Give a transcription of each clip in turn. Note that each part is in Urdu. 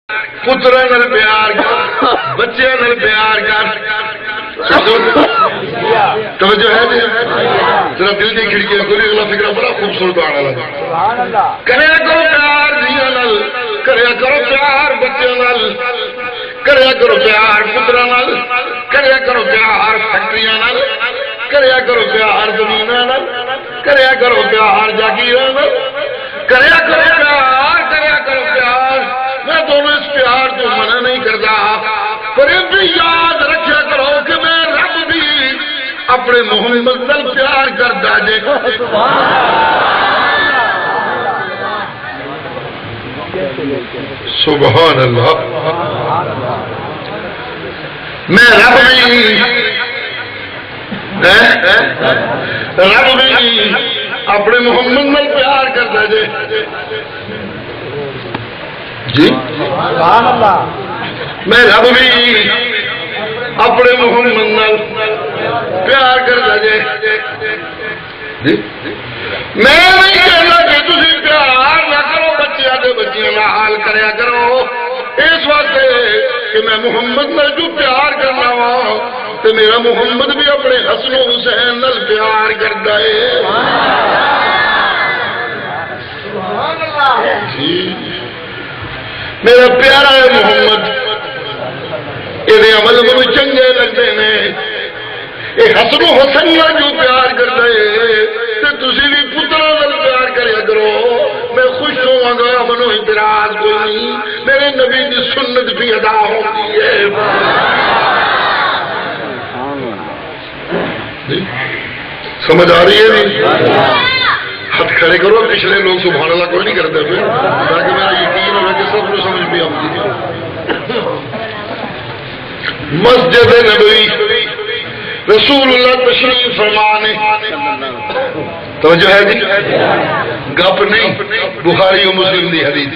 پترا نال پیار کر، بچے نال پیار کر. توجہ ہے جی؟ ذرا دل کی کھڑکیاں کھولی، اگلا فکرہ بڑا خوبصورت آنے لگا. کریا کرو پیار دیا نال، کریا کرو پیار بچے نال، کریا کرو پیار پترا نال، کریا کرو پیار فیکٹریاں نال، کریا کرو پیار زمیناں نال، کریا کرو پیار جاگیراں نال، کریا کرو پیار، کریا کرو پیار. میں دونوں اس پیار کو منع نہیں کرتا، پر یہ بھی یاد رکھا کرو کہ میں رب بھی اپنے محمد نال پیار کرتا جے. سبحان اللہ. میں رب بھی اپنے محمد نال پیار کرتا جے. جی میں رب بھی اپنے محمد نال پیار کرتا جے. جی میں نہیں کہنا کہ تسی پیار نہ کرو بچیاں دے بچیاں نال حال کریا کرو، اس واسطے کہ میں محمد نال جو پیار کرنا وا تے میرا محمد بھی اپنے حسن و حسین نال پیار کرتا ہے. سبحان اللہ. جی میرا پیارا ہے محمد، یہ عمل مجھے چنگے لگتے ہیں. یہ حسن و حسن نال جو پیار کرتا ہے تے تسی بھی پترا نال پیار کریا کرو. میں خوش ہوا گا، منو اعتراض کوئی نہیں. میرے نبی کی سنت بھی ادا ہوتی ہے. سمجھ آ رہی ہے؟ ہاتھ کھڑے کرو. پچھلے لوگ سبحان اللہ کوئی نہیں کرتے پھر، تاکہ میرا یقین ہو کہ سب کو سمجھ بھی آتی ہے. مسجد نبوی رسول اللہ تشریف فرمانے. توجہ ہے جی؟ گپ نہیں، بخاری و مسلم دی حدیث.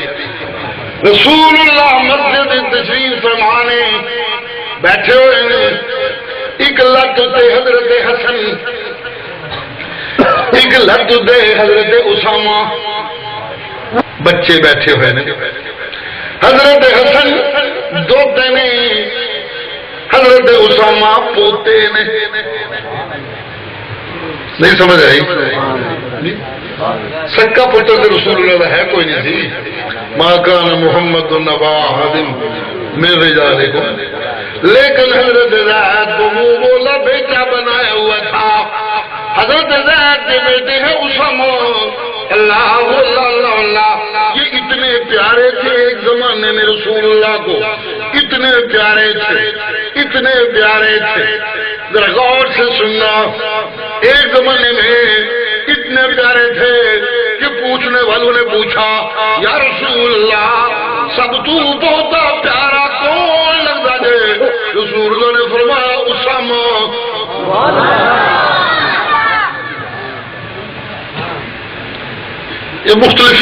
رسول اللہ مسجد تشریف فرمانے بیٹھے ہوئے ہیں. ایک لت تے حضرت حسن، ایک لت دے حضرت اسامہ، بچے بیٹھے ہوئے نے. حضرت حسن دوتے نے، حضرت اسامہ پوتے نے. نہیں سمجھ آئی؟ سکا پتر رسول اللہ ہے کوئی نہیں سی. ما کان محمد نبا احد من رجالکم، لیکن حضرت زید کو منہ بولا بیٹا بنایا ہوا تھا. حضرت زید کے بیٹے ہیں اسامہ. اللہ اللہ اللہ، یہ اتنے پیارے تھے ایک زمانے میں رسول اللہ کو، اتنے پیارے تھے، اتنے پیارے تھے. ذرا غور سے سننا. ایک زمانے میں اتنے پیارے تھے کہ پوچھنے والوں نے پوچھا یا رسول اللہ سب تو بہت پیارا کون لگتا ہے؟ رسول اللہ نے فرمایا اسامہ. یہ مختلف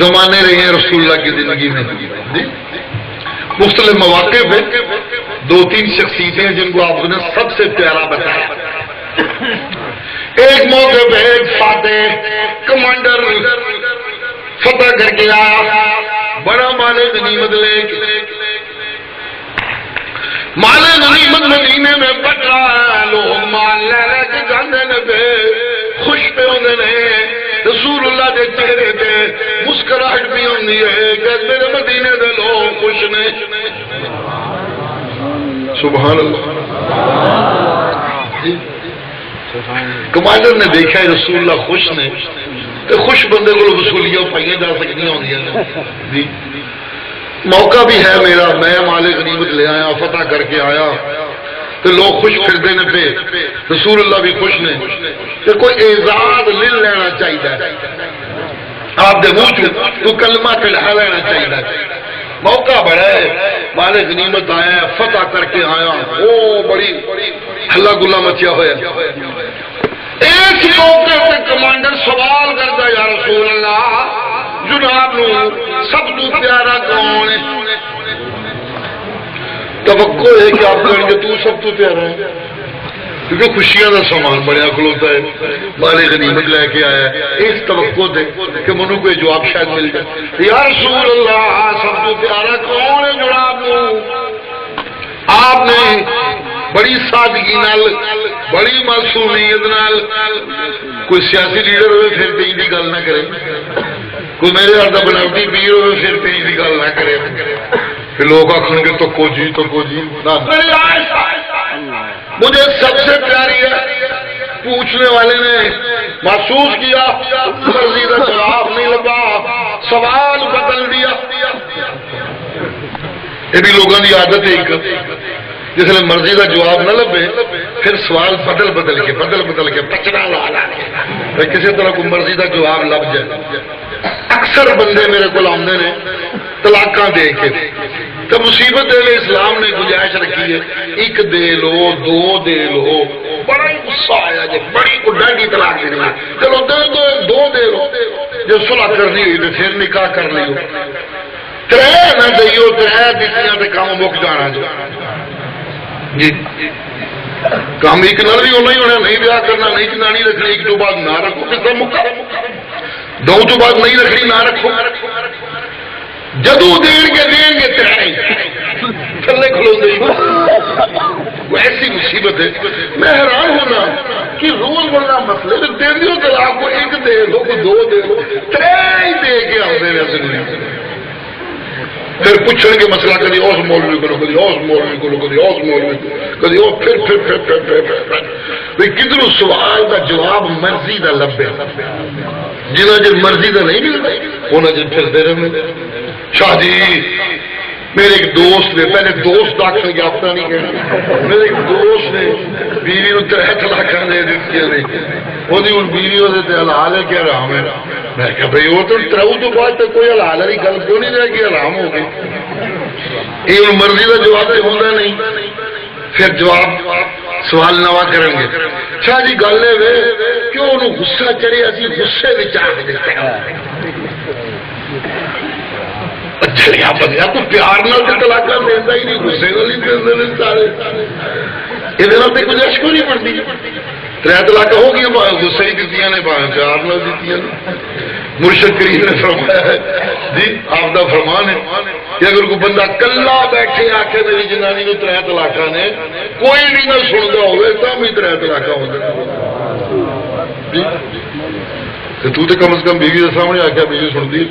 زمانے رہے ہیں رسول اللہ کی زندگی میں. مختلف مواقع پہ دو تین شخصیتیں جن کو آپ نے سب سے پیارا بتایا. ایک موقع پہ ایک فاتح کمانڈر فتح کر کے آیا، بڑا مال غنیمت لے کے. مال غنیمت مدینے میں بٹ رہا ہے، لوگ مال لے لے کے جاندے نے پہ خوش پہ ہوندے نے. رسول اللہ دے چہرے تے مسکراہٹ بھی ہوندی ہے کہ میرے مدینے دے لوگ خوش نے. سبحان اللہ. کمانڈر نے دیکھا ہے رسول اللہ خوش نے، تو خوش بندے کو وصولیاں پائیاں جا سکتی ہوندی. موقع بھی ہے میرا، میں مال غنیمت لے آیا، فتح کر کے آیا، تو لوگ خوش پھرتے نے پہ، رسول اللہ بھی خوش نے. تو کوئی اعزاز لے لینا چاہیے، آپ دے منہ تو کلمہ کڑھا لینا چاہیے. موقع بڑا ہے، مال غنیمت آیا، فتح کر کے آیا، وہ بڑی ہلا گلا مچیا ہوا. ایک موقع پہ کمانڈر سوال کرتا یا رسول اللہ جناب نو سب تو پیارا کون ہے؟ توقع ہے کہ آپ کہیں گے تو سب تو پیارا ہے، کیونکہ خوشیاں کا سامان بڑا کھلوتا ہے، مال غنیمت لے کے آیا ہے. اس توقع دے کہ منو کوئی جواب شاید مل جائے. یا رسول اللہ سب تو پیارا بڑی سادگی نال بڑی معصومیت نال کوئی سیاسی لیڈر ہوئے پھر تین کی گل نہ کرے کوئی میرے ہاتھ بناوٹی پیر ہوئے پھر تین کی گل نہ کرے پھر لوگ آخر گے تو کو جی مجھے سب سے پیاری ہے پوچھنے والے نے محسوس کیا مرضی کا جواب نہیں لگا سوال بدل دیا یہ بھی لوگوں کی عادت ہے ایک جس نے مرضی کا جواب نہ لبے پھر سوال بدل بدل کے پچڑا لا کسی طرح کوئی مرضی کا جواب لب جائے اکثر بندے میرے کو آتے ہیں طلاقاں دے کے تو مصیبت دے اسلام نے گنجائش رکھی ہے ایک دے لو دو دے لو بڑا ہی غصہ آیا جی بڑی ڈانڈی طلاق دینی ہے چلو دو دے لو جو صلح کرنی ہوئی تو پھر نکاح کر لی ہو ترے نہ دئیو ترے دیتیاں تے کام مک جانا جی کام ایک نہ بھی ہونا ہی ہونا نہیں بیاہ کرنا نہیں جنانی رکھنی ایک تو بعد نہ رکھو کس طرح مکا دو تو بعد نہیں رکھنی نہ رکھو جدو دین گے ترے تھلے کھلو دے ایسی مصیبت ہے میں حیران ہونا کہ روز مرہ مسئلے دے دیو طلاق کو ایک دے لو کو دو دے لو ترے ہی دے کے آتے ہیں زندگی پھر پوچھنے کے مسئلہ کدی اس مولوی کو کدی اس مولوی کو کدی اس مولوی کو کدی وہ پھر کدھر سوال کا جواب مرضی کا لبے جنہیں جن مرضی کا نہیں ملتا انہیں جن پھر دے رہے شاہ جی میرے ایک دوست نے پہلے دوست داخل یافتہ نہیں کہنا میرے ایک دوست نے بیوی کو 3 طلاق دے دیتی نے وہ بیوی وہ حلال ہے کہ حرام ہے میں کہا بھائی وہ تو 3 تو بعد تک کوئی حلال والی گل کیوں نہیں رہے گی حرام ہو گئی یہ مرضی کا جواب تو ہوتا نہیں پھر جواب سوال نواں کریں گے شاہ جی گل ہے کیوں انہوں غصہ چڑھے اسی غصے میں آگ دیتے ہیں اچھا بندہ تو پیار نہ طلاق دینا ہی نہیں غصے والی سارے یہ گنجائش کیوں نہیں پڑتی 3 طلاق ہو گئی غصے ہی دیتی نے پیار نہ دیتی مرشد کریم نے فرمایا ہے جی آپ کا فرمان ہے کہ اگر کوئی بندہ کلا بیٹھے آ کے میری جنانی کو 3 طلاق نے کوئی بھی نہ سنتا ہوئے تب بھی 3 طلاق ہو تو کم از کم بیوی کے سامنے آ کے بیوی سنتی ہے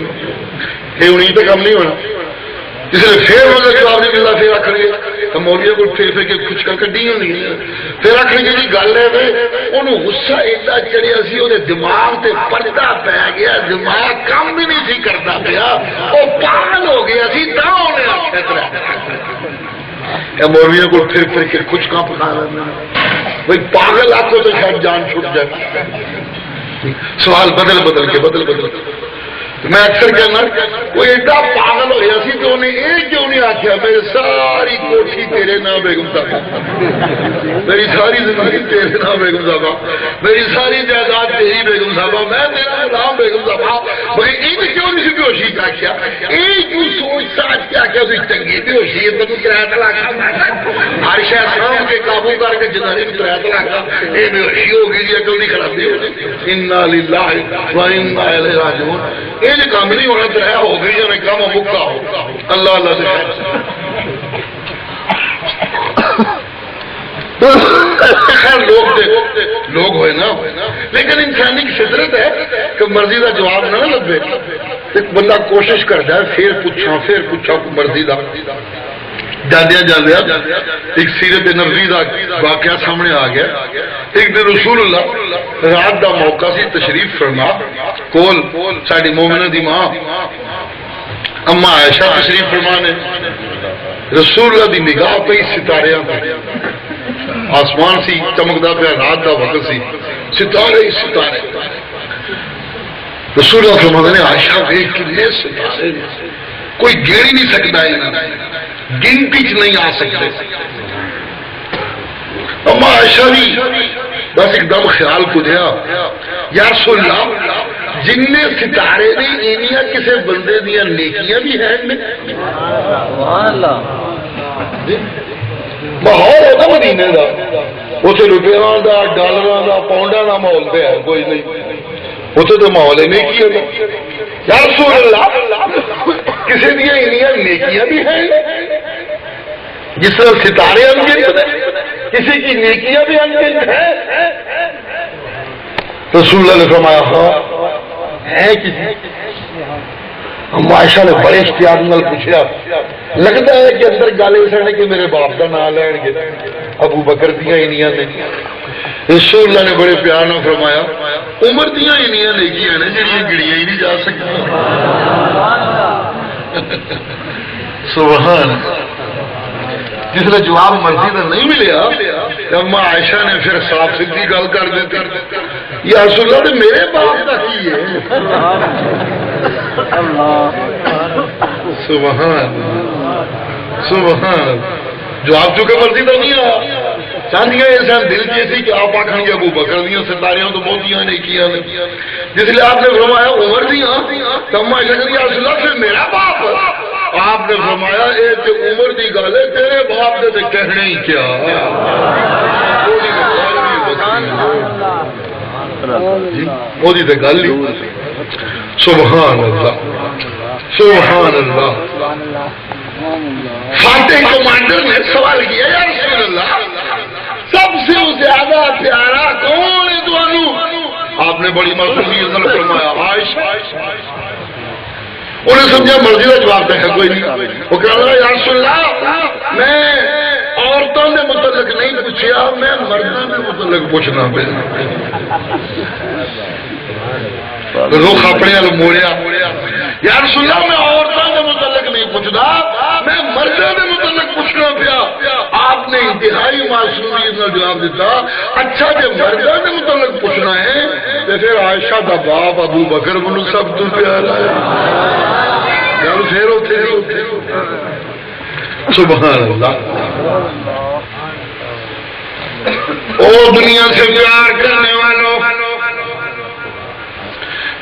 یہ انہیں تو کم نہیں ہونا اس لیے پھر وہ جواب نہیں ملتا پھر آخر گے تو مولویوں کو پھر کے کچھ کر کڈی ہونی پھر آخر گے جی گل ہے انہوں غصہ ایڈا چڑھیا سی وہ دماغ سے پردہ پی گیا دماغ کام بھی نہیں سی کرتا پیا وہ پاگل ہو گیا سی تو انہیں آخر مولویوں کو پھر کے کچھ کام پکا لینا بھائی پاگل آخو تو شاید جان چھٹ جائے سوال بدل کے میں اکثر کہنا کوئی ایڈا پاگل ہوا سی تو انہیں یہ کیوں نہیں آخیا میری ساری کوٹھی تیرے نام بیگم صاحب میری ساری زندگی تیرے نام بیگم صاحب میری ساری جائیداد تیری بیگم صاحب میں تیرا نام بیگم صاحب مگر یہ کیوں نہیں سی بیوشی کا آخیا یہ کیوں سوچ ساچ کے آخیا تھی چنگی بیوشی ہے تو کرایہ طلاق ہر شہر سام کے قابو کر کے جنانی کو کرایہ طلاق یہ بیوشی ہو گئی عقل کی خرابی ہو گئی انا للہ و انا الیہ راجعون یہ کام نہیں ہونا تو ہے ہو گئی جانے کام مکہ ہو اللہ اللہ سے خیر لوگ ہوئے نا لیکن انسانی کی فطرت ہے کہ مرضی کا جواب نہ لبے ایک بندہ کوشش کرتا ہے پھر پوچھا مرضی کا جاندیا ایک سیرت نبوی کا واقعہ سامنے آ گیا ایک دن رسول اللہ رات کا موقع سی تشریف فرما کول ساری مومنہ دی ماں اما عائشہ تشریف فرما نے رسول اللہ دی نگاہ پہ ستارے آسمان سی چمکدا پیا رات کا وقت سی ستارے رسول اللہ فرما نے عائشہ ویکھ کنے ستارے کوئی گیڑ ہی نہیں سکتا گنتی چ نہیں آ سکتے اما عائشہ بھی بس ایک دم خیال کھدیا یا رسول اللہ جن ستارے نے اینیاں کسی بندے دیا نیکیاں بھی ہیں ماحول ہوتا مدینے کا اتنے روپیے کا ڈالر کا پاؤنڈا کا ماحول پہ ہے کوئی نہیں اتنے تو ماحول ہے نیکی ہے یا رسول اللہ کسی دیا اینیاں نیکیاں بھی ہیں جس طرح ستارے کسی کی نیکیاں بھی انگنت ہے؟ رسول اللہ نے فرمایا ہاں ہے کسی. عائشہ نے بڑے اشتیاق نال پوچھا لگتا ہے کہ اندر گل سڑنے کہ میرے باپ کا نام لین گے ابو بکر دیا انیاں نے. رسول اللہ نے بڑے پیار نال فرمایا عمر دیا انیاں نیکیاں نے جڑیاں گڑیاں ہی نہیں جا سکتی. سبحان. جس نے جواب مرضی کا نہیں ملیا اما عائشہ نے پھر صاف سیدھی گل کر دیتی یا رسول اللہ نے میرے باپ کا کی ہے. سبحان سبحان. جواب چکے مرضی کا نہیں آیا. چاندیاں ایسا دل کی سی کہ آپ آخر گے ابو بکر دیا ستاریاں تو بہت نیکیاں نے. جس لیے آپ نے فرمایا عمر دیا تو اما عائشہ کہتی یا رسول اللہ پھر میرا باپ. آپ نے فرمایا اے تے عمر دی گل ہے تیرے باپ دے تے کہنے ہی کیا. وہ تے گل ہی. سبحان اللہ سبحان اللہ. فاتح کمانڈر نے سوال کیا یا رسول اللہ سب سے زیادہ پیارا کون ہے تمہوں؟ آپ نے بڑی معصومیت سے فرمایا عائشہ. انہیں سمجھا مرضی کا جواب ہے کوئی نہیں. وہ کہہ رہا یا رسول اللہ میں عورتوں کے متعلق نہیں پوچھا میں مردوں کے متعلق پوچھنا پہ. رخ اپنے موڑیا یا رسول اللہ میں عورتوں کے متعلق نہیں پوچھتا میں مردوں کے متعلق پوچھنا پیا. آپ نے انتہائی معصومیت کا جواب دیتا اچھا جب مردوں کے متعلق پوچھنا ہے تو پھر عائشہ کا باپ ابو بکر مجھے سب تو پیارا ہے. پھر ہوتے سبحان اللہ. او دنیا سے پیار کرنے والوں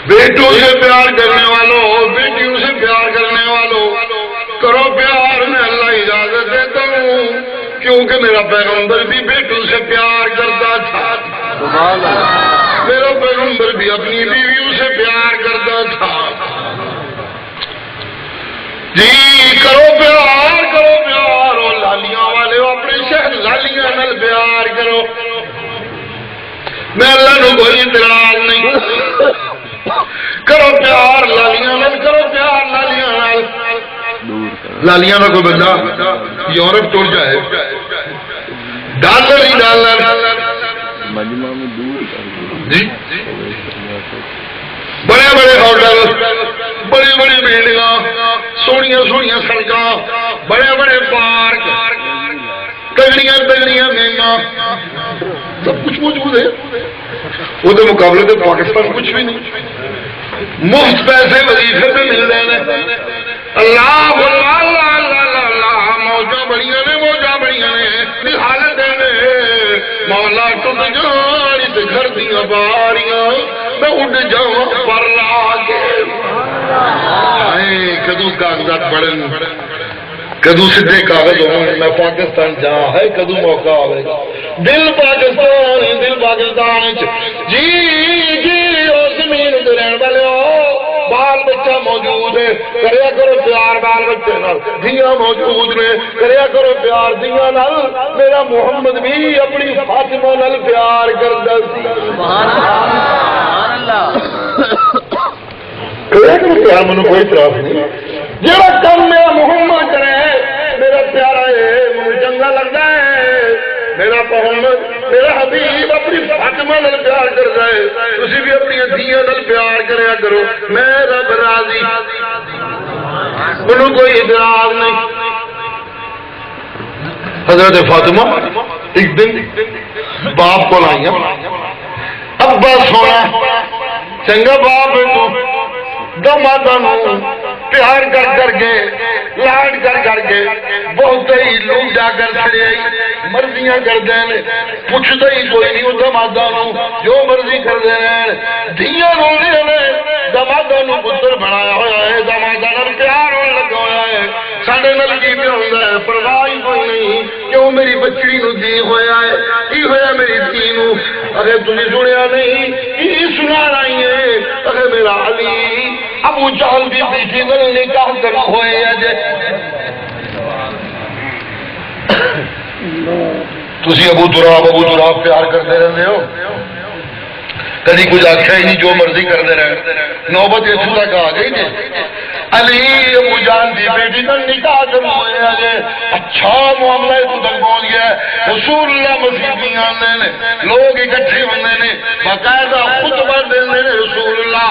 بیٹوں سے پیار کرنے والوں بیٹیوں سے پیار کرنے والوں کرو پیار. میں اللہ اجازت دیتا ہوں کیونکہ میرا پیغمبر بھی بیٹوں سے پیار کرتا تھا. میرا پیغمبر بھی اپنی بیویوں سے پیار کرتا تھا. جی کرو پیار اور لالیاں والے اپنے شہر لالیاں نال پیار کرو. میں اللہ نو کوئی اعتراض نہیں. کرو پیار لالیاں نال کرو پیار لالیاں نال. لالیاں کا کوئی بندہ یورپ ٹر جائے ڈالر ہی ڈالر جی بڑے بڑے ہوٹل بڑی بڑی بلڈنگاں سونیاں سونیاں سڑکاں بڑے بڑے پارک تگڑیاں تگڑیاں گیماں سب کچھ موجود ہے. وہ مقابلے تو پاکستان کچھ بھی نہیں. مفت پیسے وظیفے پہ مل رہے ہیں. اللہ موجہ بڑیاں نے موجہ بڑیاں نے حالت نے مولا ٹوٹ جانی تے گھر دیا باریاں میں اڈ جاؤں پر لا کے. کدو کاغذات پڑھن کدو سیدھے کاغذ ہو میں پاکستان جا ہے کدو موقع آئے گا. دل پاکستان جی جی اس زمین تے رہن والے بال بچہ موجود ہے کریا کرو پیار بال بچے نال. دھیاں موجود نے کریا کرو پیار دھیاں نال. میرا محمد بھی اپنی فاطمہ نال پیار کردا سی. سبحان اللہ. پیار مجھے کوئی اعتراض نہیں. جہاں کم میرا محمد کرے میرا پیارا ہے مجھے چنگا لگتا ہے. میرا محمد میرا حبیب اپنی فاطمہ نال پیار کرتا ہے. تسی بھی اپنی دھیاں نال پیار کریا کرو. میں رب راضی انہوں کوئی اعتراض نہیں. حضرت فاطمہ ایک دن باپ کو لائیاں ابا سونا چنگا باپ ہے تو دمادا پیار کر کر کے لاڈ کر کر کے بہت ہی لوٹا کر چڑے مرضیاں کرتے ہیں پوچھتا ہی کوئی نہیں. وہ دمادا جو مرضی کرتے ہیں دھیاں رولیا نے دمادا پتر بنایا ہوا ہے. دمادا پیار ہونے لگا ہوا ہے. سڈے نل کی پہ ہوتا ہے پرواہ ہی کوئی نہیں. کیوں میری بچڑی نو دی ہوا ہے کی ہوا میری دھی نو. اگر تمہیں سنیا نہیں کی سنا رہی ہے. اگر میرا علی ابو جہل بھی بیٹی نل نکاح کر ہوئے تسی ابو تراب پیار کرتے رہتے ہو، کدی کچھ آخیا ہی نہیں، جو مرضی کرتے رہے، نوبت اتوں تک آ گئی جی علی ابو جان دی بیٹی کا نکاح کرنا ہوئے، اچھا معاملہ اتوں تک پہنچ گیا ہے، رسول اللہ مسیح آنے نے، لوگ اکٹھے ہونے نے، باقاعدہ خطبہ دینے نے، رسول اللہ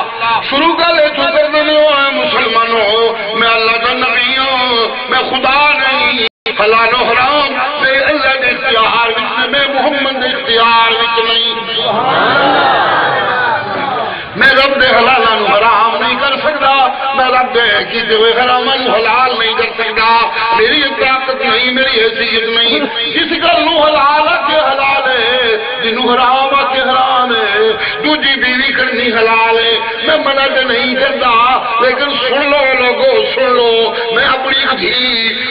شروع کر لے تو کر دینے ہو مسلمان ہو، میں اللہ کا نبی ہوں، میں خدا نہیں، حلال و حرام میرے اللہ کے اختیار وچ میں محمد کے اختیار وچ نہیں، میں رب دے حلالہ نو حرام نہیں کر سکتا، میں رب دے کیتے ہوئے حرامہ نو حلال نہیں کر سکتا، میری طاقت نہیں، میری حیثیت نہیں، جس گل نو حلال کے حلال ہے، جنو حرام کے حرام ہے، دوجی بیوی کرنی حلال ہے، میں منع نہیں کرتا، لیکن سن لو لوگو سن لو، میں اپنی دھی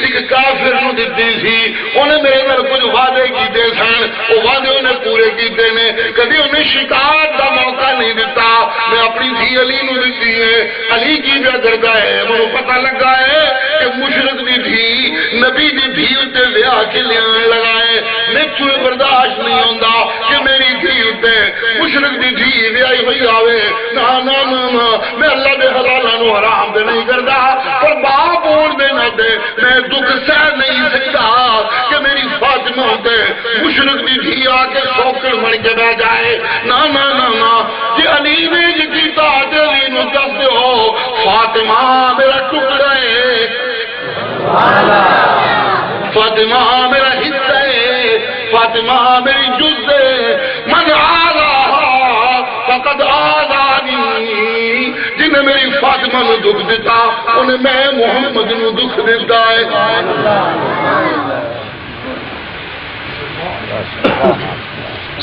ایک کافر نو دتی سی، انہیں میرے نال کچھ وعدے کیتے سن، وہ وعدے انہیں پورے کیتے نے، کبھی انہیں شکایت کا موقع نہیں دیتا، میں اپنی دھی علی نو دیتی ہے، علی کی بھی کرتا ہے، مجھے پتہ لگا ہے کہ مشرک دی دھی نبی دی دھی اتنے ویاہ کے لیے لگائے، میں تو برداشت نہیں ہوتا کہ میری دھی اتنے مشرک دی دھی ویاہی ہوئی آوے، نا نا نا نا، میں اللہ دے حلالہ نو حرام دے نہیں کرتا، پر باپ بول دینا دے میں دکھ سہ نہیں سکتا کہ میری فاطمہ ہوتے مشرک دی دھی آ کے سوکڑ مر کے بہ جائے، نا نا نا نا، جی علی نے جیتا علی نو دس ہو فاطمہ میرا ٹکڑا ہے، فاطمہ میرا حصہ ہے، فاطمہ میری جز ہے، من آلہ فقد آلانی، جنہیں میری فاطمہ نو دکھ دیتا انہیں میں محمد نو دکھ دیتا ہے۔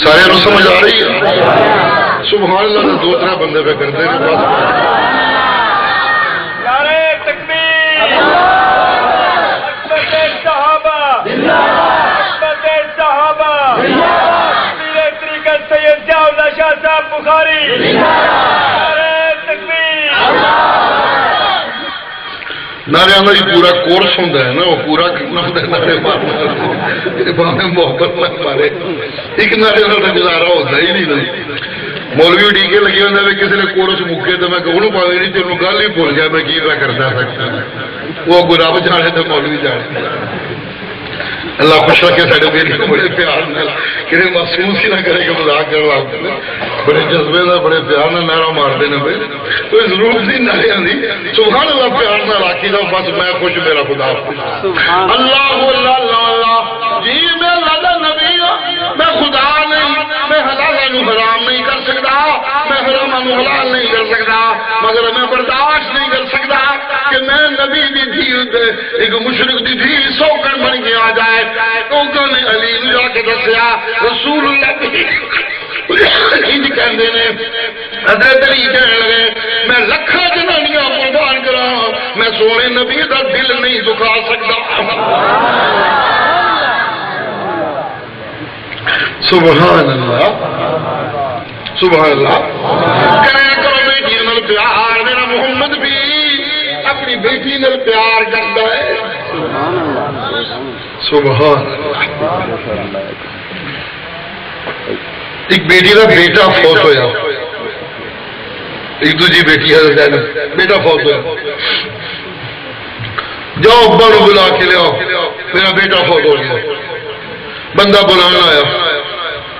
سارے نو سمجھ آ رہی ہے؟ سبحان اللہ نے دو ترہ بندے پہ کرتے ہیں بس نعرہ تکبیر، عظمت صحابہ، عظمت صحابہ، پیر طریقت سید ضیاء اللہ شاہ صاحب بخاری، نعرہ تکبیر۔ نعرے ہماری پورا کورس ہوتا ہے نا، وہ پورا کرنا ہوتا ہے نعرے مارنا، محبت نہ مارے، ایک نعرے کا گزارا ہوتا ہی نہیں۔ مولوی ڈیکے لگے ہوتے ہیں کسی نے کورس مکے تو میں کہوں پاوے نہیں تینوں گل ہی بھول گیا میں کی کرتا سکتا، وہ گراب جانے تو مولوی جانے۔ اللہ خوش رکھے سارے میرے کو بڑے پیار کہ محسوس ہی نہ کرے کہ مذاق کر رہا، بڑے جذبے کا بڑے پیار نہ نعرہ مارتے ہیں بھائی، کوئی ضرورت نہیں نعرے آتی، سبحان اللہ پیار نہ راکھی دا بس میں خوش میرا خدا اللہ اللہ اللہ جی میں اللہ دا نبی ہوں، میں خدا نہیں، میں حلال نو حرام نہیں کر سکتا، میں حرام نو حلال نہیں کر سکتا، مگر میں برداشت نہیں کر سکتا کہ میں نبی دی دھی ایک مشرک دی دھی سوکڑ بن کے آ جائے، تو نے علی نے جا کے دسیا رسول اللہ انج کہندے نے، حضرت علی کہنے لگے میں لکھاں جنانیاں قربان کراں، میں سونے نبی دا دل نہیں دکھا سکتا۔ سبحان اللہ سبحان اللہ، کرے کرو بیٹی نال پیار، میرا محمد بھی اپنی بیٹی نال پیار کرتا ہے، سبحان اللہ۔ ایک بیٹی کا بیٹا فوت ہویا، ایک دوسری بیٹی ہے بیٹا فوت ہوا، جاؤ ابا نو بلا کے لے آؤ میرا بیٹا فوت ہو گیا، بندہ بلانا آیا،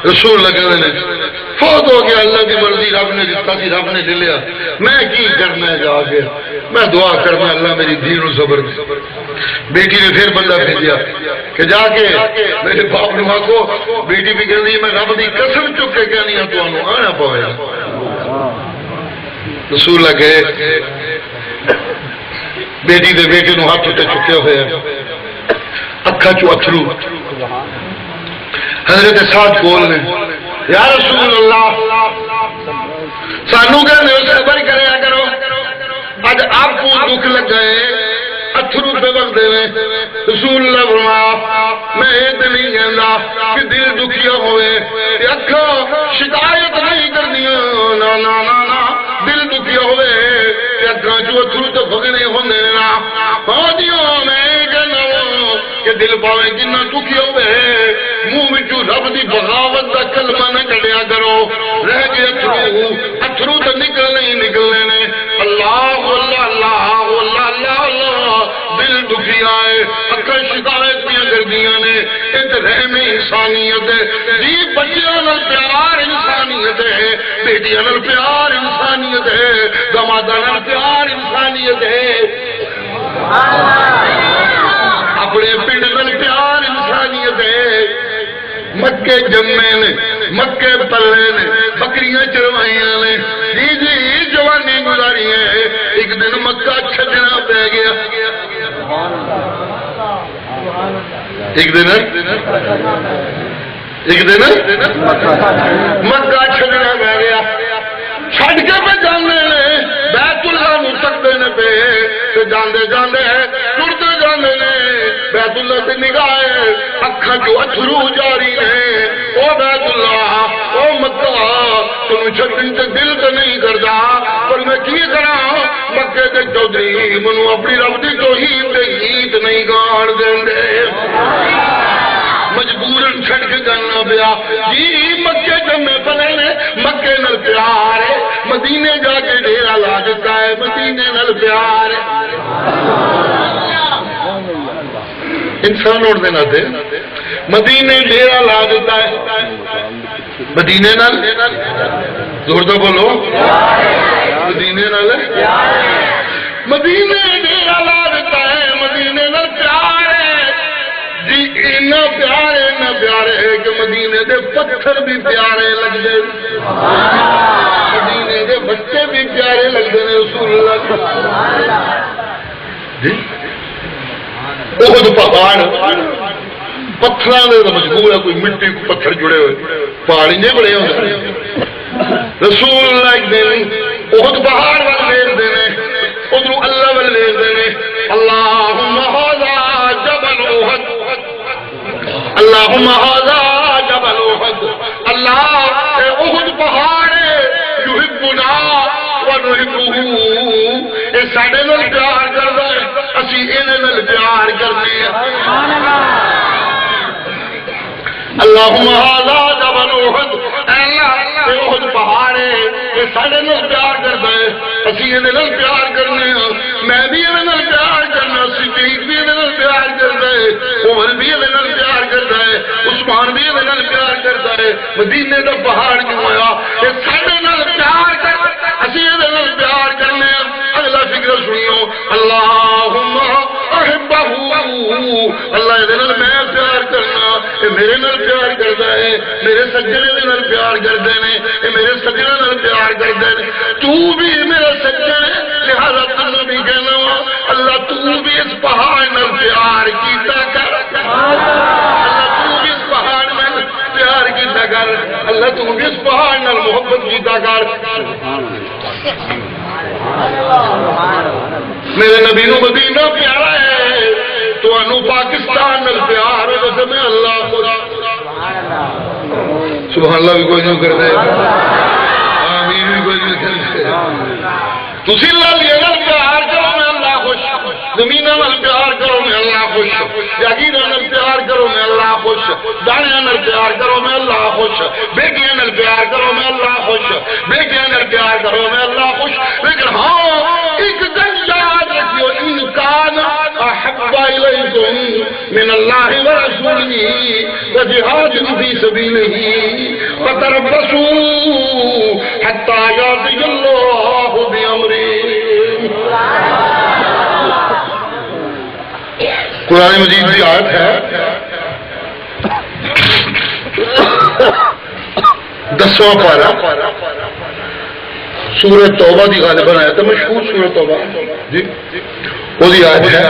رسول اللہ کہتے ہیں فوت ہو گیا، اللہ کی مرضی رب نے جتا سی رب نے لے لیا، میں کی کرنا ہے جا کے، میں دعا کرنا اللہ میری دھی نو صبر دے۔ بیٹی نے پھر بندہ بھیجا کہ جا کے میرے باپ نو آکو، بیٹی بھی کہتی میں رب دی قسم چک کے کہنی ہوں تمہیں آنا پوے گا۔ رسول اللہ کہے بیٹی دے بیٹے نو ہاتھ تے چکے ہوئے اکھا چو اتھرو، حضرت سعد بول نے یا رسول اللہ سانو کہنے ہو صبر کریا کرو، اج آپ کو دکھ لگ گئے اتھرو پہ وقت دے رسول اللہ فرمایا میں یہ تو نہیں کہنا کہ دل دکھیا ہوئے اکھا شکایت نہیں کردیاں، نا نا نا نا، دل دکھیا ہوئے اکھا جو اتھرو تو بھگنے ہونے نا، ہاں جیوں میں کہنا کہ دل پاوے جنہ دکھیا ہوئے منہ وچوں رب دی بغاوت دا کلمہ نہ کڈیا کرو رہ گئے اتھرو تو نکلنے ہی نکلنے نے اللہ اللہ اللہ اللہ اللہ اللہ دل دکھی آئے اکھاں شکایت پہ کردیاں نے ایک رحم انسانیت ہے جی بچیاں نال پیار انسانیت ہے بیٹیاں نال پیار انسانیت ہے دماداں نال پیار انسانیت ہے اپنے پنڈ نال پیار انسانیت ہے مکے جمے نے مکے پلے نے بکریاں چروائیاں نے جی جی جوانی گزاری ہے ایک دن مکہ چھڈنا پہ گیا ایک دن مکہ چھڈنا پہ گیا چھڈ کے پہ جانے نے بیت اللہ نو تکتے نے پہ جاندے جاندے ٹرتے جاندے نے بیت اللہ سے نگاہ اکھاں جو اتھرو جاری نے او بیت اللہ او مکہ تنوں چھڈن تے دل تے نہیں کردا پر میں کی کراں مکے دے چودھری منوں اپنی رب دی توحید دے گیت نہیں گاڑ دیندے مجبورن چھڑ کے جانا پیا جی مکے جمے پلے نے مکے نال پیار ہے مدینے جا کے ڈیرا لا دیتا ہے مدینے نال پیار ہے انسان اور دینا تھے مدینے ڈیرا لا دیتا ہے مدینے نال زور تو بولو مدینے نال مدینے ڈیرا لا دیتا ہے مدینے نال پیار ہے جی اتنا پیارے ہے کہ مدینے دے پتھر بھی پیارے لگ دے مدینے دے بچے بھی پیارے لگ دے رسول اللہ جی بہت پہاڑ پتھر مجبور ہے کوئی مٹی پتھر جڑے ہوئے پہاڑ انجے بڑے ہوئے رسول اللہ ایک دن بہت پہاڑ وال لے دینے ادھر اللہ وال لے دینے اللہم ھذا جبل احد اللہم ھذا جبل احد اللہ احد پہاڑ یحبنا ونحبہ اے ساڈے نال پیار کردا ہے اسی انہاں نال پیار کردے ہیں اللہم ھذا جبل احد اے اللہ اے احد پہاڑ ہے اے ساڈے نال پیار کردا ہے اسی انہاں نال پیار کرنے ہاں میں بھی انہاں نال پیار کرنا صدیق بھی انہاں نال پیار کردا ہے عمر بھی انہاں نال پیار کردا ہے عثمان بھی انہاں نال پیار کردا ہے مدینے دا پہاڑ کیوں ہویا اے ساڈے نال پیار کر اسی انہاں نال پیار کرنے ہاں اگلا فکر سنیو اللہم احبہ اللہ دے نال میں پیار کرنا اے میرے نال پیار کردا ہے میرے سجنے دے نال پیار کردے نے اے میرے سجنے نال پیار کردے نے تو بھی میرا سجنا ہے لہذا تنوں بھی کہنا وا اللہ تو بھی اس پہاڑ نال پیار کیتا کر اللہ تو بھی اس پہاڑ نال پیار کیتا کر اللہ تو بھی اس پہاڑ نال محبت کیتا کر میرے نبی نو مدینہ پیارا ہے تو انو پاکستان نال پیار ہے تو میں اللہ خدا سبحان اللہ بھی کوئی نہیں کرتے آمین بھی کوئی نہیں کرتے تسی اللہ لیا نال پیار کرو میں اللہ خوش زمینہ نال پیار کرو میں اللہ خوش جاگیرہ نال پیار کرو میں اللہ خوش دانیاں نال پیار کرو میں اللہ خوش بیٹیاں نال پیار کرو میں اللہ خوش بیٹیاں نال پیار کرو میں اللہ خوش لیکن ہاں ایک دن یاد رکھیو انکان احب الیکم من اللہ ورسولہ وجہاد فی سبیلہ فتربصوا حتی یأتی اللہ بامرہ قرآن مجید کی آیت ہے 10واں پارہ سورہ توبہ دی غالباً آیت ہے مشہور سورہ توبہ جی وہ آیت ہے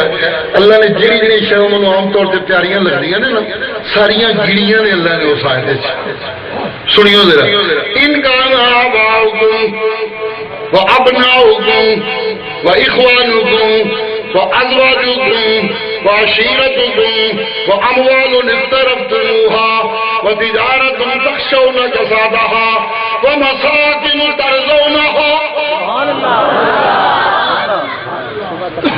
اللہ نے جڑی جڑی شیء منو عام طور سے پیاریاں لگدیاں نے نا ساریاں گڑیاں نے اللہ نے اس آیت وچ سنیو ذرا ان کان آباؤکم وابناؤکم واخوانکم وازواجکم وعشیرتکم واموال اقترفتموها وتجارة تخشون كسادها ومساكن ترضونها سبحان اللہ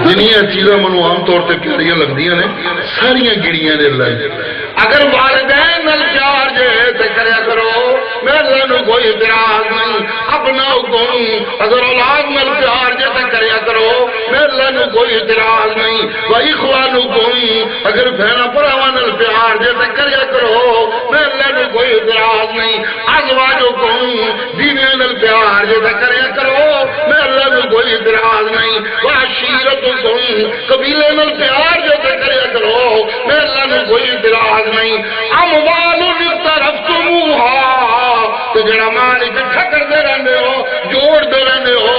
جنیاں چیزاں منو عام طور تے پیاریاں لگدیاں نے ساریاں گڑیاں نے اللہ اگر والدین نال پیار جے تے کریا کرو میں اللہ نو کوئی اعتراض نہیں اپنا حکم اگر اولاد نال پیار جے تے کریا کرو میں اللہ نو کوئی اعتراض نہیں و اخوانکم اگر بہنا بھراواں نال پیار جے تے کریا کرو میں اللہ نو کوئی اعتراض نہیں ازواجکم بیویاں نال پیار جے تے کریا کرو میں اللہ نو کوئی اعتراض نہیں و عشیرتکم قبیلے نال پیار جے تے کریا کرو میں اللہ نو کوئی اعتراض نہیں اموال اقترفتموها تو جڑا مال اکٹھا کرتے رہتے ہو جوڑتے رہتے ہو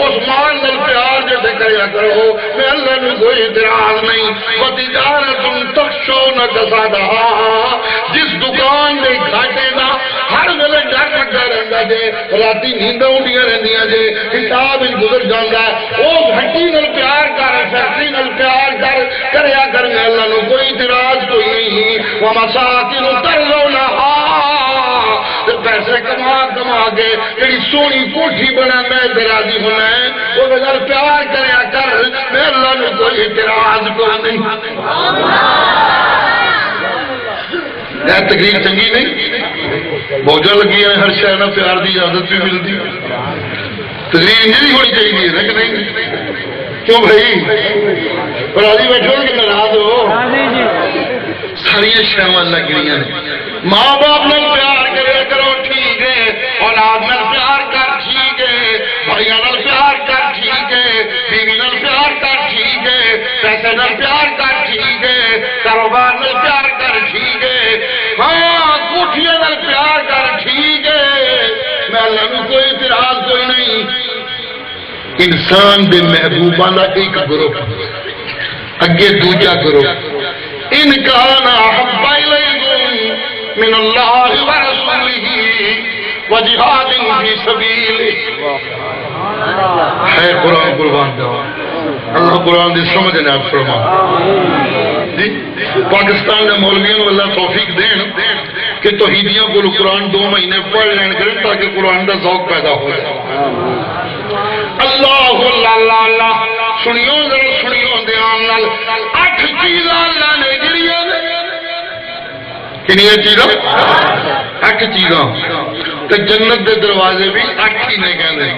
اس مال نال پیار جیسے کریا کرو میں اللہ نے کوئی اعتراض نہیں وتجارت تخشون کسادها جس دکان دے گھاٹے دا ہر ویلے ڈر لگا رہتا جے راتی نینداں اونڈیاں رہندیاں جے حساب گزر جاندا ہے اس ہٹی نال پیار کر فیکٹری نال پیار کریا کر میں اللہ نے کوئی اعتراض کوئی نہیں ومساکن ترضونها پیسے کما کے جڑی سونی کوٹھی بنا میں راضی ہونا ہے وہ اگر پیار کریا کر میں اللہ نے کوئی اعتراض کو نہیں تقریر چنگی نہیں موجہ لگی ہے ہر شہر نہ پیار دی اجازت بھی ملتی تقریر نہیں ہونی چاہیے نا کہ نہیں کیوں بھائی راضی بیٹھو کہ ناراض ہو ساری شہوات لگ رہی ہیں ماں باپ نے پیار کرے کرو ٹھیک ہے اولاد میں پیار کر ٹھیک ہے بھائیوں نال پیار کر ٹھیک ہے بیوی نال پیار کر ٹھیک ہے پیسے نال پیار کر ٹھیک ہے کاروبار نال پیار کر ٹھیک ہے ہاں کوٹھیاں نال پیار کر ٹھیک ہے میں اللہ کو کوئی اعتراض کوئی نہیں انسان دے محبوباں دا ایک گروپ اگے دوجا گروپ ان کان احب الیکم من اللہ ورسولہ وجہاد فی سبیلہ ہے قرآن قربان اللہ قرآن دی سمجھ نے آپ فرما پاکستان نے مولویوں کو اللہ توفیق دین کہ توحیدیاں کو قرآن 2 مہینے پڑھ لین کریں تاکہ قرآن کا ذوق پیدا ہو جائے اللہ اللہ اللہ سنیو ذرا سنیو دھیان نال 8 چیزاں اللہ نے گریاں کنیاں چیزاں 8 چیزاں تے جنت دے دروازے بھی 8 ہی نے کہندے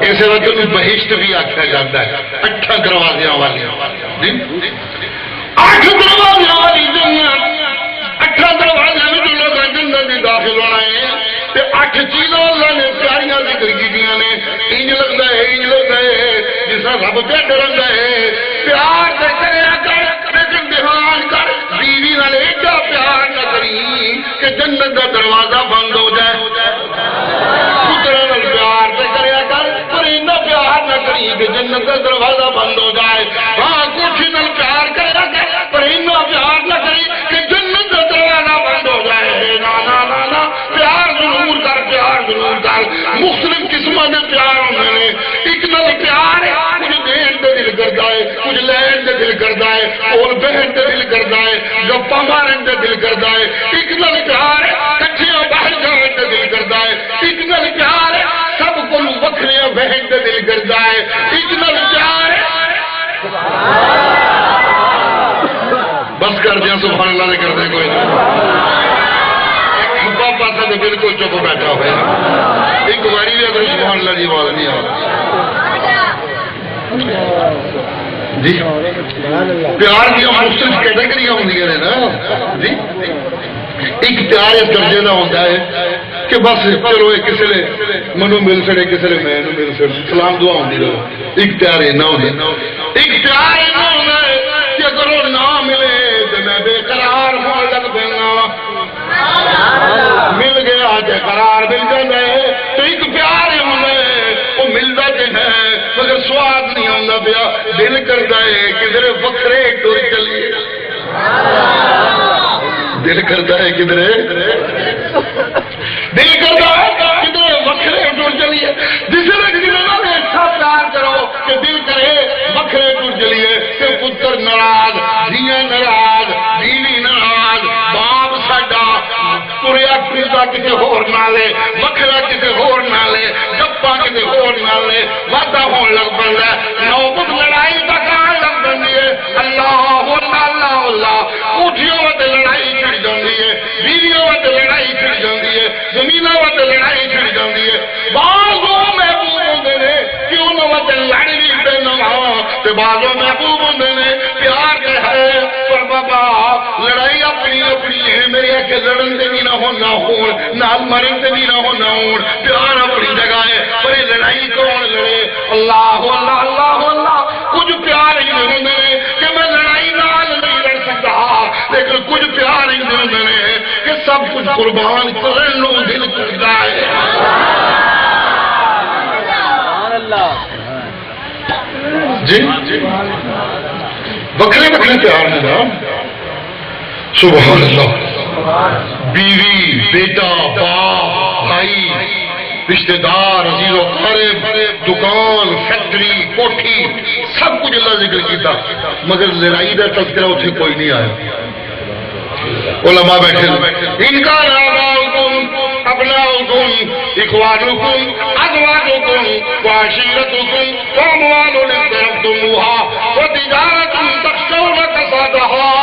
اسے وقت بہشت بھی آکھا جاتا ہے 8 دروازیاں والی 8 دروازیاں والی جنت 8 دروازے میں جو لوگ جنت میں داخل ہونا ہے تے 8 چیزاں اللہ نے پیاریاں ذکر کیتیاں نے انج لگدا ہے جس طرح رب پہ ڈرندا ہے پیار تے کریا کر لیکن دھیان کر بیوی نال ایڈا پیار نہ کری کہ جنت دا دروازہ بند ہو جائے پتر نال پیار تے کریا کر پر اینا پیار نہ کری کہ جنت دا دروازہ بند ہو جائے ہاں کوٹھی نال پیار کریا کر پر اینا پیار نہ کری کہ جنت دا دروازہ بند ہو جائے نا نا نا نا پیار ضرور کر مختلف قسموں کے پیار ہوتے ہیں ایک نال پیار ہے کچھ دین دے دل کرتا ہے کچھ لین دے دل کرتا ہے اور بہن دے دل کرتا ہے گپا مارن دے دل کرتا ہے ایک نال پیار ہے کٹھیاں باہر جان دے دل کرتا ہے ایک نال پیار ہے سب کو وکھریاں بہن دے دل کرتا ہے ایک نال پیار ہے بس کر دیا سبحان اللہ نے کر دے کوئی پاسا تو بالکل چپ بیٹھا ہوا ایک باری بھی اگر سبحان اللہ کی آواز نہیں آ جی پیار کی مختلف کیٹیگریاں ہوں نا جی ایک پیار اس درجے کا ہوتا ہے کہ بس چلو کسی نے منو مل سڑے کسی نے میں مل سڑے سلام دعا ہوتی رہو ایک پیار ایسا ہوتا ایک پیار ایسا ہوتا ہے کہ اگر وہ نہ ملے تو میں بے قرار ہون لگ پینا مل گیا کہ قرار مل جاتا ہے تو ایک پیار ہوتا ہے وہ ملتا کہ ہے مگر سواد نہیں آتا پیا دل کرتا ہے کدھر وکھرے ٹر چلیے دل کرتا ہے کدھر دل کرتا ہے کدھر وکھرے ٹر چلیے جس نے ایسا پیار کرو کہ دل کرے وکھرے ٹر چلیے کہ پتر ناراض دھیاں ناراض بیوی ناراض باپ ساڈا تریا پھردا کسی ہور نال وکھرا کسی ہور نال گپاں کسی ہور نال وادا ہون لگ پیندا نوبت لڑائی تک آن لگ پیندی ہے اللہ اللہ اللہ کوٹھیوں تے کہ لڑن دے بھی نہ ہون نال مرن دے بھی نہ ہون پیار اپنی جگہ ہے پر یہ لڑائی کون لڑے اللہ اللہ اللہ اللہ کچھ پیار ہی دے ہوندے کہ میں لڑائی نال نہیں لڑ سکتا لیکن کچھ پیار ہی دے ہوندے کہ سب کچھ قربان کرن نوں دل کردا ہے سبحان اللہ جی بکھرے بکھرے پیار میں نا سبحان اللہ بیوی بیٹا باپ بھائی رشتہ دار عزیز و قریب دکان فیکٹری کوٹھی سب کچھ اللہ ذکر کیتا مگر لڑائی دا تذکرہ اتنے کوئی نہیں آیا علماء بیٹھے ان کا آباؤکم ابناؤکم اخوانکم ازواجکم وعشیرتکم واموال اقترفتموها وتجارة تخشون کسادها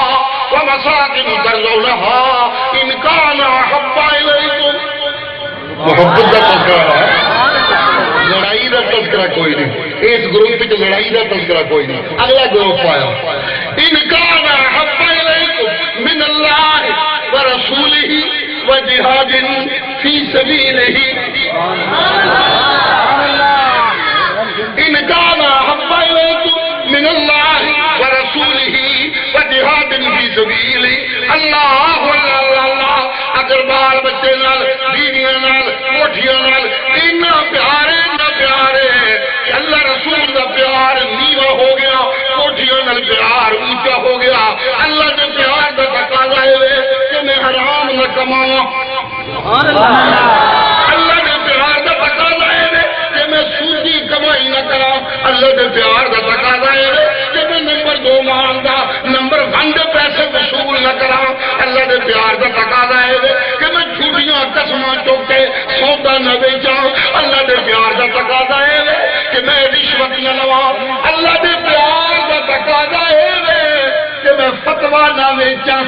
ومساکن ترضونها ان کان احب الیکم محبت کا تذکرہ ہے لڑائی کا تذکرہ کوئی نہیں اس گروپ کی لڑائی کا تذکرہ کوئی نہیں اگلا گروپ آیا ان کان احب الیکم من اللہ ورسولہ وجہاد فی سبیلہ ان کان احب الیکم من اللہ ورسولہ وجہاد فی سبیلہ اللہ اللہ اگر بال بچے نال بیویاں نال کوٹھیاں نال اتنا پیارے کہ اللہ رسول کا پیار نیوا ہو گیا کوٹھیاں نال پیار اونچا ہو گیا اللہ کے پیار کا تقاضا ہے کہ میں حرام نہ کماؤں اللہ کے پیار کا تقاضا ہے کہ میں سودی کمائی نہ کرا اللہ کے پیار کا تقاضا ہے کہ میں نمبر 2 مانگا نمبر 1 دے پیسے وصول نہ کرا اللہ کے پیار کا تقاضا ہے کہ میں جھوٹیاں قسماں چوک کے سودا نہ بیچاں اللہ کے پیار کا تقاضا ہے کہ میں رشوت نہ لواں اللہ کے پیار کا تقاضا ہے کہ میں فتوا نہ بیچاں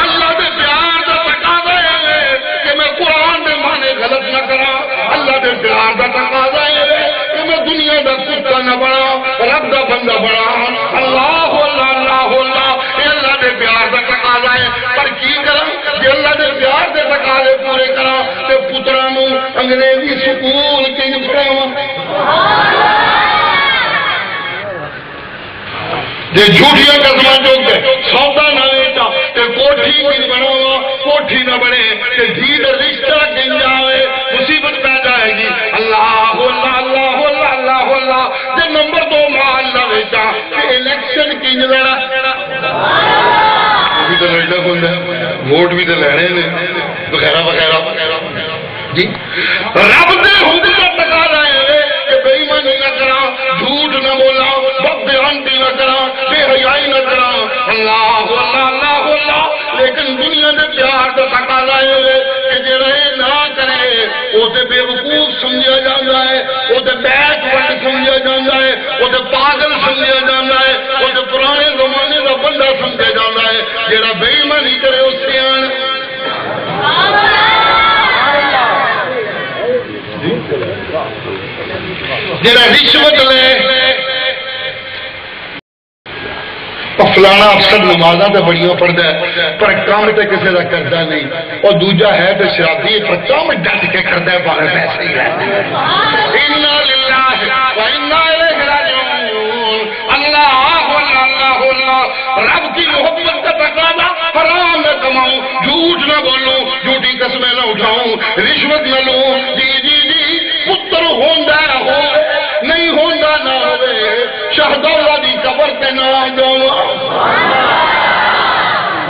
اللہ کے پیار کا تقاضا ہے کہ میں قرآن کے معنی غلط نہ کرا اللہ کے پیار کا تقاضا ہے کہ میں دنیا کا کتا نہ بنا رب کا بندہ بنا اللہ اللہ اللہ اللہ یہ اللہ کے پیار کا تقاضا ہے پر کی کرا کہ اللہ کے پیار کے تقاضے پورے کرا تو پترا نو انگریزی سکول کی پڑھاواں جی جھوٹیاں قسماں چوک کے سودا نہ بیچا تے کوٹھی کی بناوا کوٹھی نہ بنے تے جی دا رشتہ کہیں جائے مصیبت پہ جائے گی اللہ اللہ اللہ اللہ اللہ اللہ تے نمبر 2 مال نہ بیچا تے الیکشن کی لڑا بھی تو لڑنا ہوتا ہے ووٹ بھی تو لینے نے وغیرہ وغیرہ جی رب دے حکم کا تقاضا ہے کہ بے ایمانی نہ کرا جھوٹ نہ بولا بددیانتی نہ کرا بے حیائی نہ کرا اللہ اللہ اللہ اللہ لیکن دنیا کے پیار کا تقاضا ہے کہ جڑا یہ نہ کرے اسے بے وقوف سمجھا جاتا ہے اسے بیک ورڈ سمجھا جاتا ہے اسے پاگل سمجھا جاتا ہے اسے پرانے زمانے کا بندہ سمجھا جاتا ہے جڑا بے ایمانی کرے اس سے آن جڑا رشوت لے فلانا افسر نمازاں تے بڑیاں پڑھدا ہے پر کام تے کسے دا کردا نہیں اور دوجا ہے تے شرابی پر کام ڈٹ کے کردا ہے بارے پیسے ہی ہے انا للہ و انا الیہ راجعون اللہ اللہ اللہ رب کی محبت کا تقاضا حرام نہ کماؤں جھوٹ نہ بولوں جھوٹی قسمیں نہ اٹھاؤں رشوت نہ لوں جی جی جی پتر ہوندا ہو نہیں ہوندا نہ ہوئے شہداء دی قبر تے نہ جاواں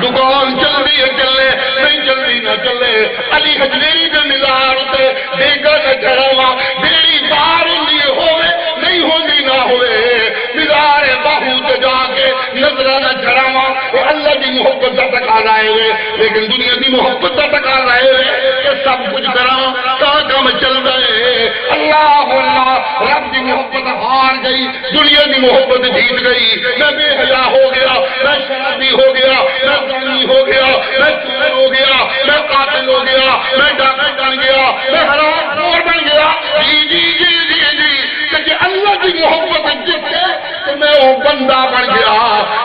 دکان چل رہی ہے چلے نہیں چل رہی نہ چلے علی حجویری دے مزار تے دیگا نہ چڑھاواں بیڑی پار ہوندی ہوئے نہیں ہوندی نہ ہوئے مزار باہو تے جا کے نظرہ نہ چڑھاواں اللہ دی محبت دا تقاضا ہے لیکن دنیا دی محبت دا تقاضا ہے کہ سب کچھ کراں تا کام چل رہے اللہ اللہ رب دی محبت ہار گئی دنیا دی محبت جیت گئی میں بے حیا ہو گیا میں شرابی ہو گیا میں زانی ہو گیا میں چور ہو گیا میں قاتل ہو گیا میں ڈاکو بن گیا میں حرام خور بن گیا جی جی جی جی جی کہ اللہ کی محبت جیتے تو میں وہ بندہ بن گیا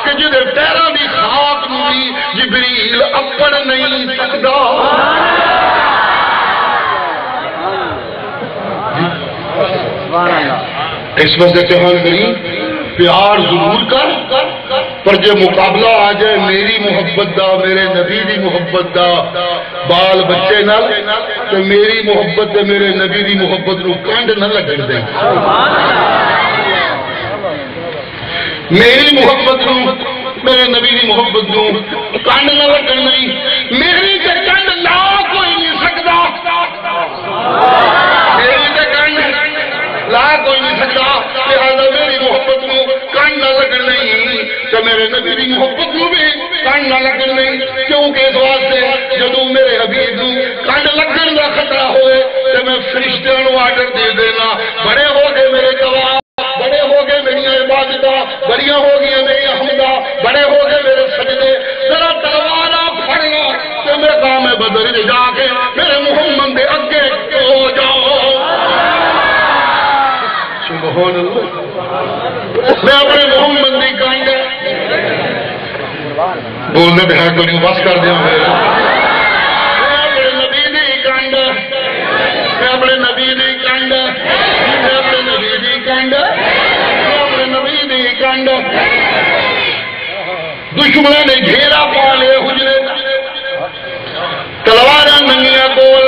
کہ جدے پیروں کی خاک نوی جبریل اس وجہ چہان کری پیار ضرور کر پر جو مقابلہ آ جائے میری محبت دا میرے نبی دی محبت دا بال بچے نال تو میری محبت دے میرے نبی دی محبت نو کنڈ نہ لگن دے میری محبت نو میرے نبی دی محبت نو کنڈ نہ لگن نہیں میری تے کنڈ لا کوئی نہیں سکدا میری تے کنڈ لا کوئی نہیں سکدا لہذا میری محبت نو کنڈ نہ لگن نہیں تو میرے نبی دی محبت نو بھی کنڈ نہ لگن نہیں کیونکہ اس واسطے جدوں میرے حبیب نو کنڈ لگن دا خطرہ ہوئے تو میں فرشتیاں نو آرڈر دے دینا بڑے ہو گئے میرے گواہ بڑے ہو گئے میری عبادتاں بڑیاں ہو گئی میری حمداں بڑے ہو گئے میرے سجدے ذرا تلواراں پھڑ لو تو میرے کام بدر جا کے میرے محمد دے اگے ہو جاؤ سبحان اللہ میں اپنے محمد دی کنڈ بولنے دے کو نہیں بس کر دیا میں اپنے نبی دی کنڈ میں اپنے نبی دی کنڈ میں اپنے نبی دی کنڈ میں اپنے نبی دی کنڈ دشمنوں نے گھیرا پا لے حجرے تلواراں ننگیاں کول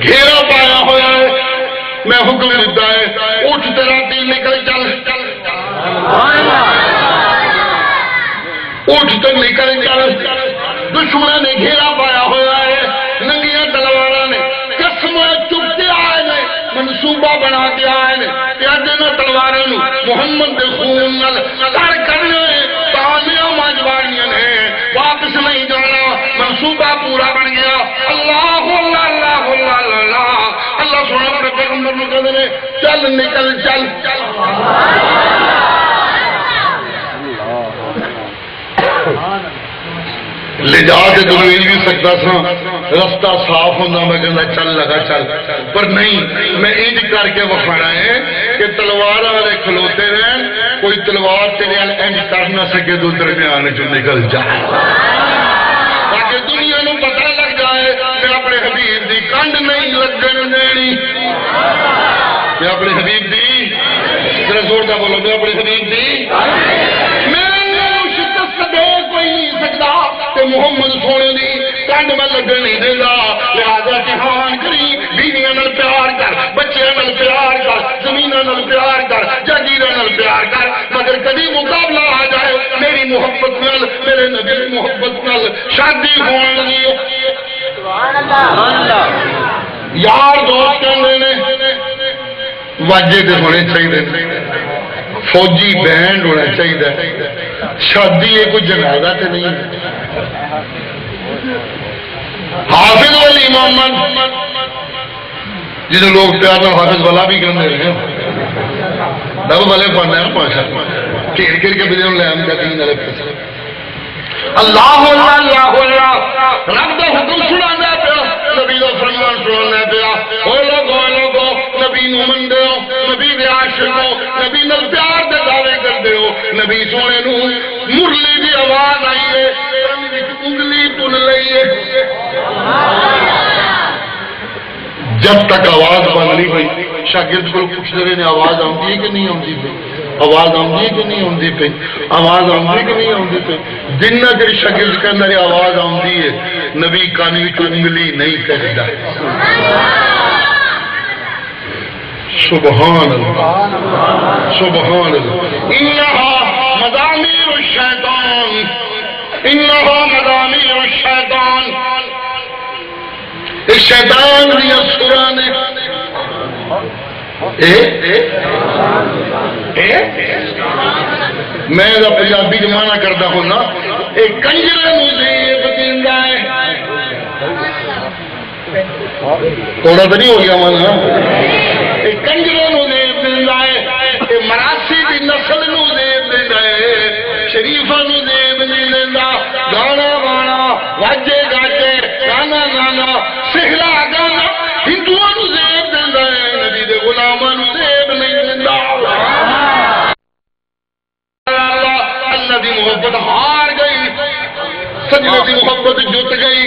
گھیرا پایا ہوا ہے میں حکم دیتا ہے اٹھ تیرا دین نکل چل اٹھ تو نکل چل دشمنوں نے گھیرا پایا ہوا ہے ننگیاں تلواراں نے قسم چکتے آئے نے منصوبہ بنا کے آئے نے پیادے نہ تلواراں نو محمد دے خون نال کر کرنے تانیاں ماجوانیاں ہیں واپس نہیں جانا منصوبہ پورا بن گیا اللہ اللہ اللہ اللہ اللہ اللہ سونا اپنے پیغمبر نے کہتے ہیں چل نکل چل لے جا کے دلویل بھی سکتا سا رستہ صاف ہونا میں کہنا چل لگا چل پر نہیں میں انج کر کے وکھانا ہے کہ تلوار والے کھلوتے رہیں کوئی تلوار تیرے انج کر نہ سکے تو درمیان جو نکل جائے تاکہ دنیا نو پتہ لگ جائے میں اپنے حبیب دی کنڈ نہیں لگن دینی میں اپنے حبیب دی ذرا زور دا بولو میں اپنے حبیب دی میں شکست دے کوئی نہیں سکتا کہ محمد سونے دی کنڈ میں لگن نہیں دینا لہذا جہان کری بیویاں نال پیار کر بچیاں نال پیار کر زمیناں نال پیار کر جاگیراں نال پیار کر مگر کبھی مقابلہ آ جائے میری محبت نال میرے نبی کی محبت نال شادی ہون لگی یار دوست کہندے نے واجے تے ہونے چاہیے فوجی بینڈ ہونا چاہیے شادی ہے کوئی جنازہ تے نہیں حافظ والی محمد جنہیں لوگ پیار نہ حافظ والا بھی کہتے ہیں دب والے پڑھنا ہے پاشا گھیر گھیر کے بدل لے ہم دین والے پیسے اللہ اللہ اللہ رب دا حکم سنانا پیا نبی دا فرمان سنانا پیا او لوگو نبی نو مندے ہو نبی دے عاشق ہو نبی نال پیار دے دعوے کردے ہو نبی سونے نو مرلی دی آواز آئی ہے انگلی تن لئی ہے جب تک آواز بن نہیں ہوئی شاگرد کو پوچھتے رہے آواز آتی ہے کہ نہیں آتی پہ آواز آتی ہے کہ نہیں آتی پہ آواز آتی کہ نہیں آتی پہ جنہ چر شاگرد کے اندر آواز آتی ہے نبی کانی وچ انگلی نہیں کہتا سبحان اللہ سبحان اللہ انہا مضامیر الشیطان انہا مضامیر الشیطان اس شیطان دیا سرانے میں دا پنجابی جمانہ کرتا ہوں نا ایک کنجرے مزیب دیندہ ہے تھوڑا تو نہیں ہو گیا مانا ایک کنجرے مزیب دیندہ ہے ایک مراسی دی نسل مزیب دیندہ ہے شریفہ مزیب دیندہ گانا گانا واجے گاجے گانا گانا سہلا گانا ہندوان زیب دیندہ ہے نبی دے غلامان زیب نہیں دیندہ اللہ دی محبت ہار گئی سجدے دی محبت جت گئی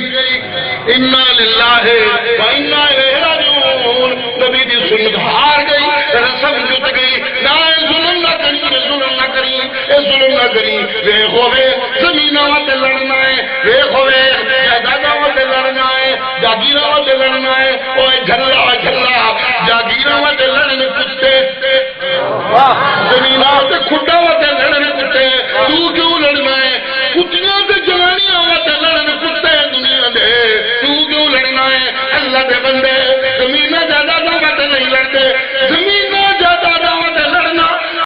انا للہ و انا الیہ راجعون نبی دی سنت ہار گئی رسم جت گئی نہ ظلم نہ کری ظلم نہ کری ظلم نہ کری ویخ ہوئے زمینوں تے لڑنا ہے ویخ ہوئے جائیدادوں تے لڑنا ہے جاگیروں تے لڑنا ہے اوے جھلا جھلا جاگیروں